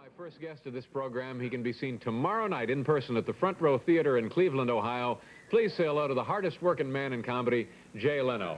My first guest of this program, he can be seen tomorrow night in person at the Front Row Theater in Cleveland, Ohio. Please say hello to the hardest working man in comedy, Jay Leno.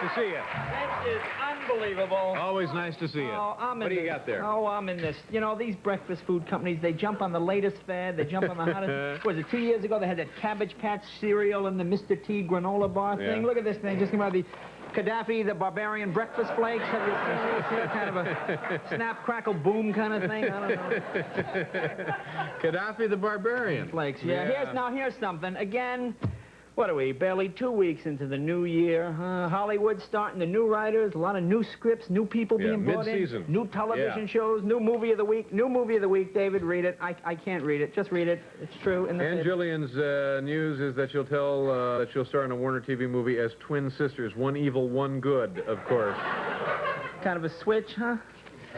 To see you. It is unbelievable. Always nice to see you. Oh, what do you got there? Oh, I'm in this. You know, these breakfast food companies, they jump on the latest fad. They jump on the hottest. Was it 2 years ago they had that Cabbage Patch cereal and the Mr. T granola bar thing? Look at this thing. Just came out of the Gaddafi, the Barbarian breakfast flakes. Have you seen this? Kind of a snap, crackle, boom kind of thing. I don't know. Gaddafi the Barbarian. Flakes, yeah. Here's something. Again... What are we, barely 2 weeks into the new year? Hollywood's starting the new writers, a lot of new scripts, new people being brought in, new television shows, new movie of the week, David, read it. I can't read it, just read it. It's true. And Jillian's news is that she'll tell that she'll star in a Warner TV movie as twin sisters, one evil, one good, of course. Kind of a switch, huh?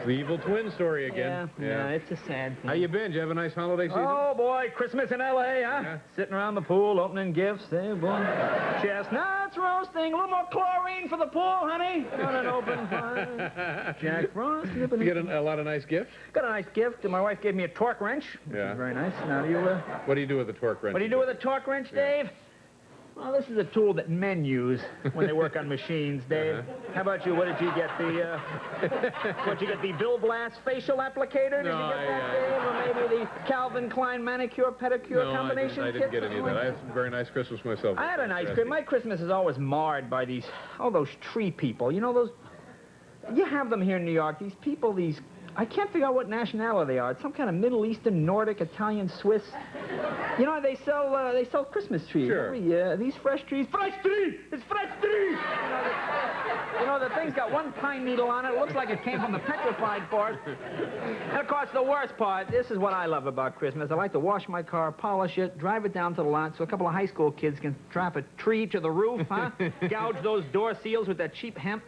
The evil twin story again. Yeah, it's a sad thing. How you been? Did you have a nice holiday season? Oh, boy, Christmas in L.A., huh? Yeah. Sitting around the pool, opening gifts. Hey, boy. Chestnuts roasting, a little more chlorine for the pool, honey. On an open fire. Jack Frost. You get a lot of nice gifts? Got a nice gift. My wife gave me a torque wrench. Yeah. Very nice. Now, do you... What do you do with a torque wrench? What do you do with a torque wrench, Dave? Well, this is a tool that men use when they work on machines, Dave. How about you? What did you get? The Bill Blast facial applicator? Did you get that, Dave? Or maybe the Calvin Klein manicure pedicure combination I didn't get any of that. I had a very nice Christmas myself. I had a nice Christmas. My Christmas is always marred by all those tree people. You know those? You have them here in New York. These people, I can't figure out what nationality they are. It's some kind of Middle Eastern, Nordic, Italian, Swiss. You know, they sell Christmas trees. Sure. Every year. These fresh trees. Fresh tree! It's fresh tree! You know, the thing's got one pine needle on it. It looks like it came from the petrified forest. And, of course, the worst part, this is what I love about Christmas. I like to wash my car, polish it, drive it down to the lot so a couple of high school kids can strap a tree to the roof, huh? Gouge those door seals with that cheap hemp.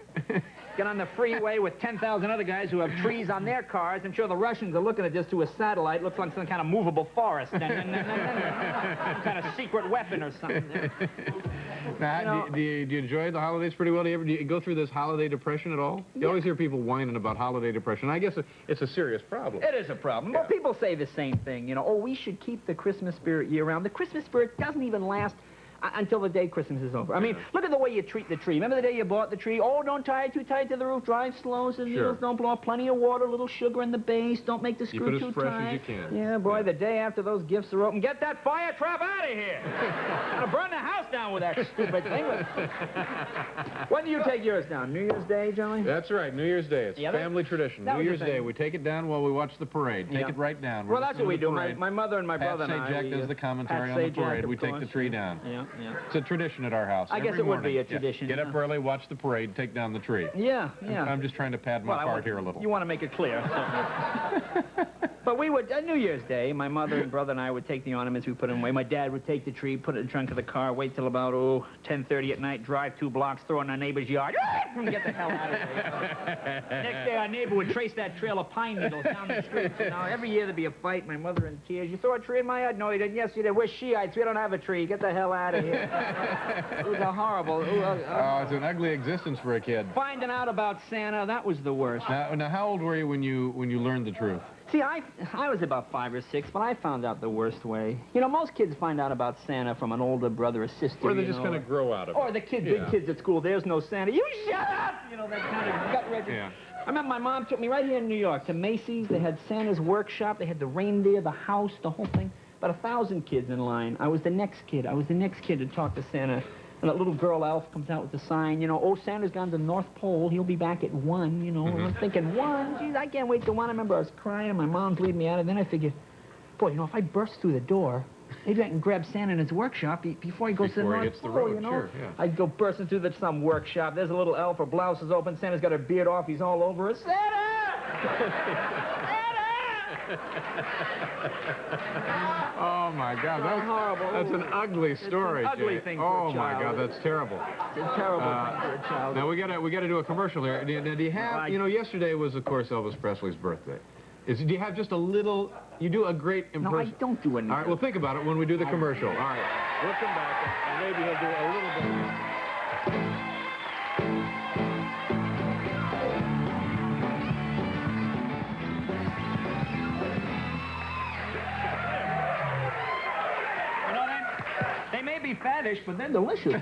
Get on the freeway with 10,000 other guys who have trees on their cars. I'm sure the Russians are looking at this through a satellite. Looks like some kind of movable forest. Some kind of secret weapon or something. Now, do you enjoy the holidays pretty well? Do you go through this holiday depression at all? You always hear people whining about holiday depression. I guess it's a serious problem. It is a problem. Well, people say the same thing. You know, we should keep the Christmas spirit year-round. The Christmas spirit doesn't even last until the day Christmas is over. I mean, look at the way you treat the tree. Remember the day you bought the tree? Oh, don't tie it too tight to the roof. Drive slow so the needles don't blow up. Plenty of water, a little sugar in the base. Don't make the screw too tight. Keep it as fresh as you can. Yeah, boy, the day after those gifts are open, get that fire trap out of here. Gonna burn the house down with that stupid thing. When do you take yours down? New Year's Day, Johnny? That's right, New Year's Day. It's family tradition. New Year's Day, we take it down while we watch the parade. Take it right down. Well, that's what we do. My mother and my brother and I. Jack does the commentary on the parade. We take the tree down. Yeah. It's a tradition at our house. I guess it would be a tradition. Get up early, watch the parade, take down the tree. Yeah. I'm just trying to pad my part here a little. You want to make it clear. But we would, New Year's Day, my mother and brother and I would take the ornaments, we put them away. My dad would take the tree, put it in the trunk of the car, wait till about, 10:30 at night, drive 2 blocks, throw it in our neighbor's yard, and get the hell out of there. Next day, our neighbor would trace that trail of pine needles down the street. So now, every year there'd be a fight, my mother in tears. You throw a tree in my yard? No, you didn't. Yes, you did. We're Shiites. We don't have a tree. Get the hell out of here. It was a horrible... it's an ugly existence for a kid. Finding out about Santa, that was the worst. Now how old were you when you learned the truth? See, I was about 5 or 6, but I found out the worst way. You know, most kids find out about Santa from an older brother or sister. Or they just kind of grow out of it. Or the big kids at school, there's no Santa. You shut up! You know, that kind of gut-wrenching. Yeah. I remember my mom took me right here in New York to Macy's. They had Santa's workshop. They had the reindeer, the house, the whole thing. About 1,000 kids in line. I was the next kid. to talk to Santa. And that little girl elf comes out with the sign, you know, Santa's gone to the North Pole. He'll be back at 1, you know. And I'm thinking, 1? Geez, I can't wait till 1. I remember I was crying and my mom's leading me out. And then I figured, boy, you know, if I burst through the door, maybe I can grab Santa in his workshop before he goes to the North Pole, you know. Sure, yeah. I'd go bursting through some workshop. There's a little elf, her blouse is open. Santa's got her beard off. He's all over it. Santa! Oh, my God. That's horrible. That's an ugly story, It's an ugly thing for a child. Oh, my God, that's terrible. It's a terrible thing for a child. Now, we gotta do a commercial here. Now, do you have, you know, yesterday was, of course, Elvis Presley's birthday. Do you have just a little... You do a great impression. No, I don't do anything. All right, well, think about it when we do the commercial. All right. We'll come back, and maybe he'll do a little bit... They may be faddish, but they're delicious.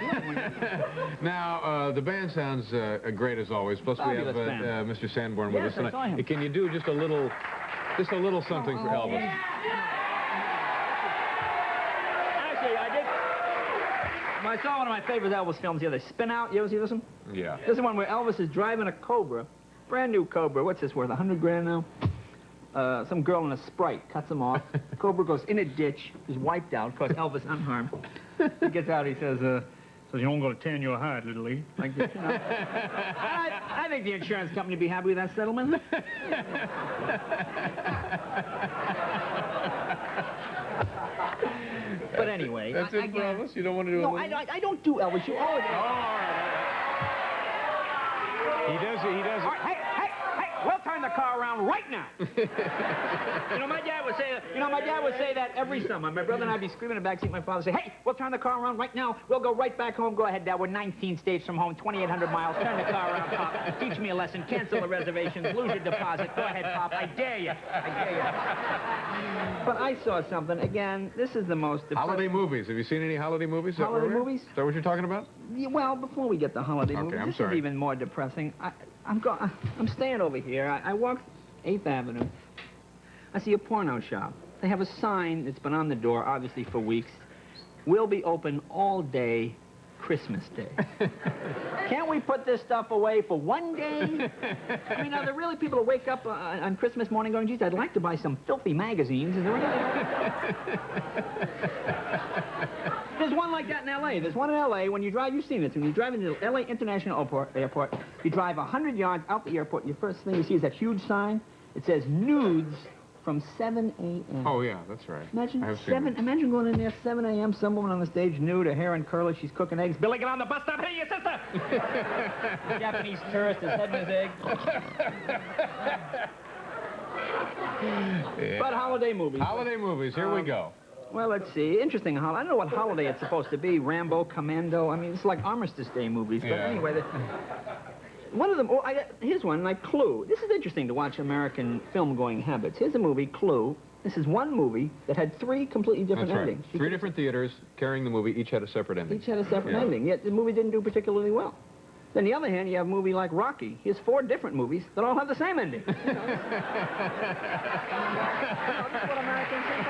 Now, the band sounds great as always. Plus, we have Mr. Sanborn with us tonight. I saw him. Can you do just a little something for Elvis? Yeah. Actually, I saw one of my favorite Elvis films the other day, Spin Out. You ever see this one? Yeah. This is one where Elvis is driving a Cobra, brand new Cobra. What's this worth? $100 grand now? Some girl in a Sprite cuts him off. Cobra goes in a ditch, is wiped out. Of course, Elvis unharmed. He gets out. He says, you know, I'm going to tan your heart, little league. Like this, you know. I think the insurance company would be happy with that settlement. But anyway, that's it for Elvis. You don't want to do no, I don't do Elvis. You always. Oh, all right. He does it. All right, hey, we'll turn the car around right now. You know, my dad would say that every summer. My brother and I'd be screaming in the backseat. My father would say, hey, we'll turn the car around right now. We'll go right back home. Go ahead, Dad. We're 19 states from home, 2,800 miles. Turn the car around, Pop. Teach me a lesson. Cancel the reservations. Lose your deposit. Go ahead, Pop. I dare you. But I saw something. Again, this is the most depressing... Holiday movies. Have you seen any holiday movies? Holiday movies? Is that what you're talking about? Yeah, well, before we get to holiday movies, I'm this sorry. is even more depressing. I'm staying over here. I walk 8th Avenue. I see a porno shop. They have a sign that's been on the door, obviously for weeks. We'll be open all day Christmas Day. Can't we put this stuff away for one day? I mean, are there really people who wake up on Christmas morning going, geez, I'd like to buy some filthy magazines? Is there really... There's one like that in L.A. There's one in L.A. When you drive, you've seen it. When you drive into the L.A. International Airport, you drive 100 yards out the airport, and your first thing you see is that huge sign. It says nudes from 7 a.m. Oh, yeah, that's right. Imagine going in there 7 a.m., some woman on the stage nude, her hair and curly, she's cooking eggs. Billy, get on the bus stop. Hey, your sister! Japanese tourist, his head in his egg. Yeah. But holiday movies. Holiday movies, here we go. Well, let's see. Interesting holiday. I don't know what holiday it's supposed to be. Rambo, Commando. I mean, it's like Armistice Day movies. But anyway, one of them, here's one, like Clue. This is interesting to watch American film-going habits. Here's a movie, Clue. This is one movie that had 3 completely different endings. 3 different theaters carrying the movie, each had a separate ending. Each had a separate ending, yet the movie didn't do particularly well. Then, on the other hand, you have a movie like Rocky. Here's 4 different movies that all have the same ending. You know, that's what Americans think.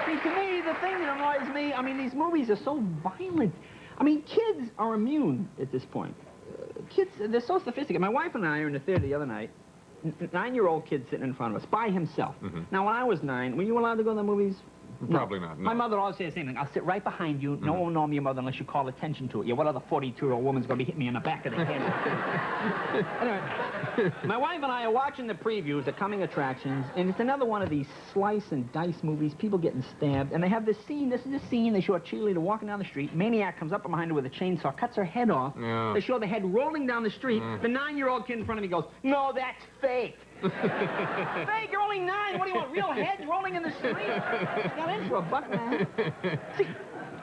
See, to me, the thing that annoys me, I mean, these movies are so violent. I mean, kids are immune at this point. Kids, they're so sophisticated. My wife and I are in the theater the other night. 9-year-old kid sitting in front of us, by himself. Now, when I was 9, were you allowed to go to the movies? Probably not. No. My mother always said the same thing. I'll sit right behind you. No one will know I'm your mother unless you call attention to it. Yeah, what other 42-year-old woman's going to be hitting me in the back of the head? Anyway, my wife and I are watching the previews, the coming attractions, and it's another one of these slice and dice movies, people getting stabbed, and they have this scene. This is the scene. They show a cheerleader walking down the street. Maniac comes up behind her with a chainsaw, cuts her head off. Yeah. They show the head rolling down the street. The 9-year-old kid in front of me goes, no, that's fake. Fake, you're only 9. What do you want, real heads rolling in the street? Got in for a buck, man. See,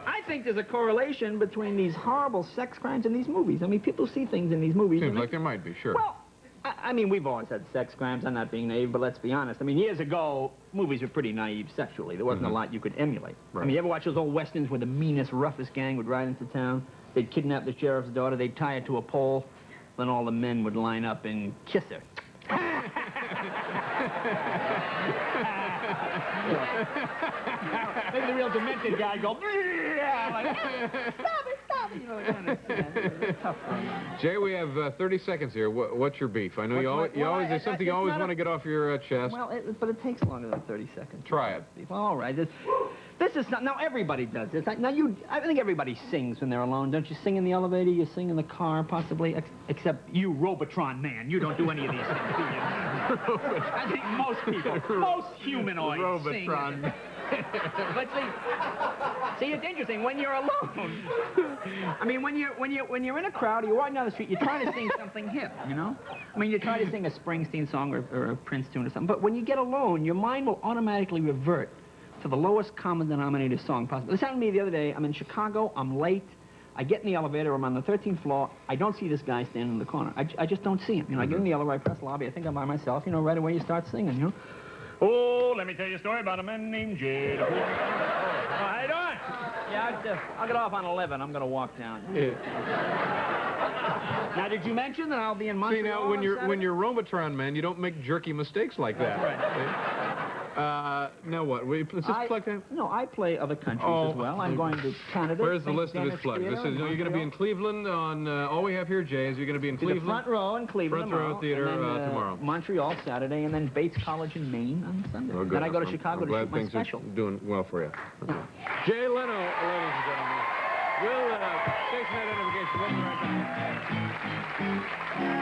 I think there's a correlation between these horrible sex crimes and these movies. I mean, people see things in these movies. Seems like there might be, sure. Well, I mean, we've always had sex crimes. I'm not being naive, but let's be honest. I mean, years ago, movies were pretty naive sexually. There wasn't a lot you could emulate. Right. I mean, you ever watch those old westerns where the meanest, roughest gang would ride into town? They'd kidnap the sheriff's daughter. They'd tie her to a pole. Then all the men would line up and kiss her. Maybe the real demented guy go, like, stop it, you know, kind of tough. Jay, we have 30 seconds here. What's your beef? I know there's something you always want to get off your chest. Well, but it takes longer than 30 seconds. Try it. Well, all right. This is not, now everybody does this. Now I think everybody sings when they're alone. Don't you sing in the elevator? You sing in the car, possibly, except you, Robotron man. You don't do any of these things, do you? I think most people, most humanoids Robotron. sing. But see, it's interesting when you're alone. I mean, when you're in a crowd, or you're walking down the street, you're trying to sing something hip, you know? I mean, you try to sing a Springsteen song or a Prince tune or something. But when you get alone, your mind will automatically revert to the lowest common denominator song possible. This happened to me the other day. I'm in Chicago. I'm late. I get in the elevator. I'm on the 13th floor. I don't see this guy standing in the corner. I just don't see him. You know, I get in the elevator. I press the lobby. I think I'm by myself. You know, right away you start singing, you know? Oh, let me tell you a story about a man named Jay. How you doing? Yeah, I'll get off on 11. I'm going to walk down. Yeah. Now, did you mention that I'll be in Montreal? See, now, when you're Robotron man, you don't make jerky mistakes like that. That's right. Now what? Is this plug time? No, I play other countries as well. I'm going to Canada. Where's the list of this plug? This is, you're going to be in Cleveland on, all we have here, Jay, is you're going to be in Cleveland. The front row in Cleveland Front row theater tomorrow. Montreal Saturday, and then Bates College in Maine on Sunday. Oh, good. Then I go to Chicago to shoot my things special. are doing well for you. Okay. Jay Leno, ladies and gentlemen. We'll station that identification. We'll be right back.